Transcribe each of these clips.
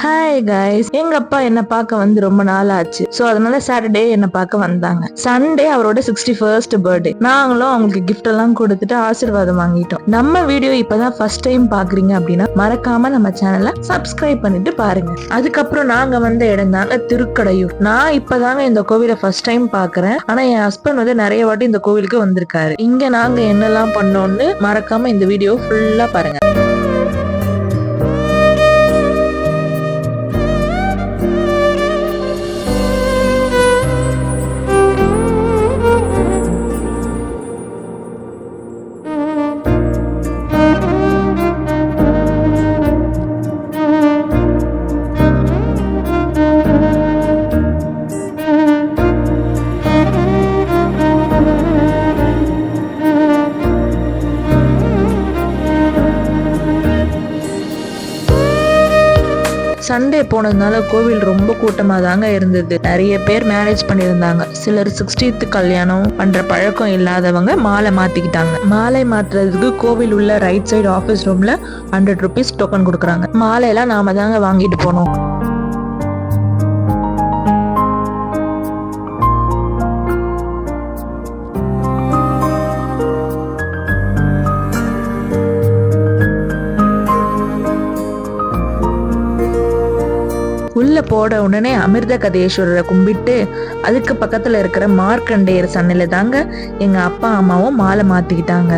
Hi guys, எங்க அப்பா என்ன பார்க்க வந்து ரொம்ப நாள் ஆச்சு. சோ அதனால சாட்டர்டே என்ன பார்க்க வந்தாங்க. சண்டே அவரோட 61st பர்த்டே. நாங்களும் அவங்களுக்கு கிஃப்ட் எல்லாம் கொடுத்துட்டு ஆசீர்வாதம் வாங்கிட்டோம். நம்ம வீடியோ இப்பதான் ஃபர்ஸ்ட் டைம் பாக்குறீங்க அப்படின்னா மறக்காம நம்ம சேனலை சப்ஸ்கிரைப் பண்ணிட்டு பாருங்க. அதுக்கப்புறம் நாங்க வந்த இடம் தாங்க திருக்கடையூர். நான் இப்பதாங்க இந்த கோவிலை ஃபர்ஸ்ட் டைம் பாக்குறேன். ஆனா என் ஹஸ்பண்ட் வந்து நிறைய வாட்டி இந்த கோவிலுக்கு வந்திருக்காரு. இங்க நாங்க என்னெல்லாம் பண்ணோம்னு மறக்காம இந்த வீடியோ ஃபுல்லா பாருங்க. சண்டே போனதுனால கோவில் ரொம்ப கூட்டமா தாங்க இருந்தது. நிறைய பேர் மேரேஜ் பண்ணியிருந்தாங்க. சிலர் 60th கல்யாணம் பண்ற பழக்கம் இல்லாதவங்க மாலை மாத்திக்கிட்டாங்க. மாலை மாத்துறதுக்கு கோவில் உள்ள ரைட் சைடு ஆபீஸ் ரூம்ல 100 rupees டோக்கன் கொடுக்குறாங்க. மாலையெல்லாம் நாம தாங்க வாங்கிட்டு போனோம். உள்ள போட உடனே அமிர்த கதேஸ்வரரை கும்பிட்டு அதுக்கு பக்கத்துல இருக்கிற மார்க்கண்டேயர் சன்னில தாங்க எங்க அப்பா அம்மாவும் மாலை மாத்திக்கிட்டாங்க.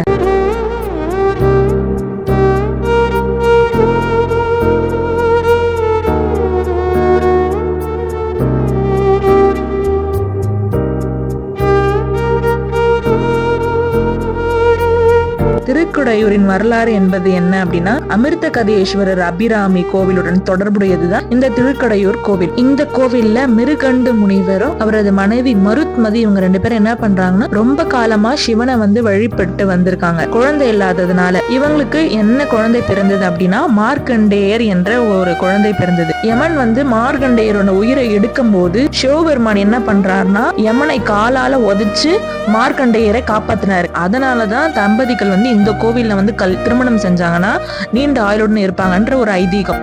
திருக்குடையூரின் வரலாறு என்பது என்ன அப்படின்னா, அமிர்த கதேஸ்வரர் அபிராமி கோவிலுடன் தொடர்புடையதுதான் இந்த திருக்கடையூர் கோவில். இந்த கோவில்ல மிருகண்டு முனிவரும் அவரது மனைவி மருத்மதி இவங்க 2 பேரும் என்ன பண்றாங்கன்னா, ரொம்ப காலமா சிவனை வந்து வழிபட்டு வந்திருக்காங்க. குழந்தை இல்லாததுனால இவங்களுக்கு என்ன குழந்தை பிறந்தது அப்படின்னா, மார்க்கண்டேயர் என்ற ஒரு குழந்தை பிறந்தது. யமன் வந்து மார்க்கண்டேயரோட உயிரை எடுக்கும் போது சிவபெருமான் என்ன பண்றாருன்னா, யமனை காலால உதைச்சு மார்க்கண்டேயரை காப்பாத்தினாரு. அதனாலதான் தம்பதிகள் வந்து இந்த கோவில்ல வந்து திருமணம் செஞ்சாங்கன்னா நீண்ட ஆயுளுடன் இருப்பாங்கன்ற ஒரு ஐதீகம்.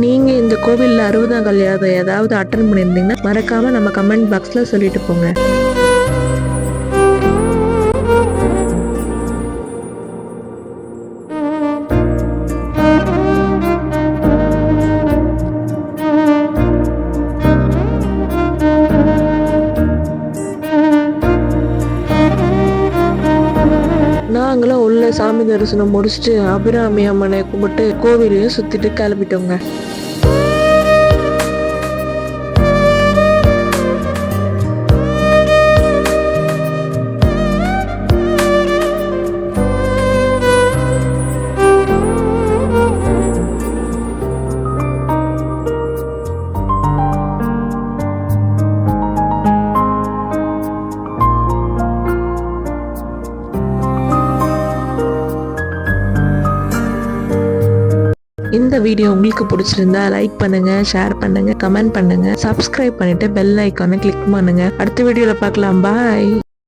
நீங்க இந்த கோவில்ல 60ஆம் கல்யாணம் ஏதாவது அட்டன் பண்ணியிருந்தீங்கன்னா மறக்காம நம்ம கமெண்ட் பாக்ஸ்ல சொல்லிட்டு போங்க. நாங்களும் உள்ள சாமி தரிசனம் முடிச்சுட்டு அபிராமி அம்மனை கும்பிட்டு கோவிலையும் சுத்திட்டு கிளம்பிட்டோங்க. இந்த வீடியோ உங்களுக்கு பிடிச்சிருந்தா லைக் பண்ணுங்க, ஷேர் பண்ணுங்க, கமெண்ட் பண்ணுங்க, சப்ஸ்கிரைப் பண்ணிட்டு பெல் ஐக்கானை கிளிக் பண்ணுங்க. அடுத்த வீடியோல பார்க்கலாம். பாய்.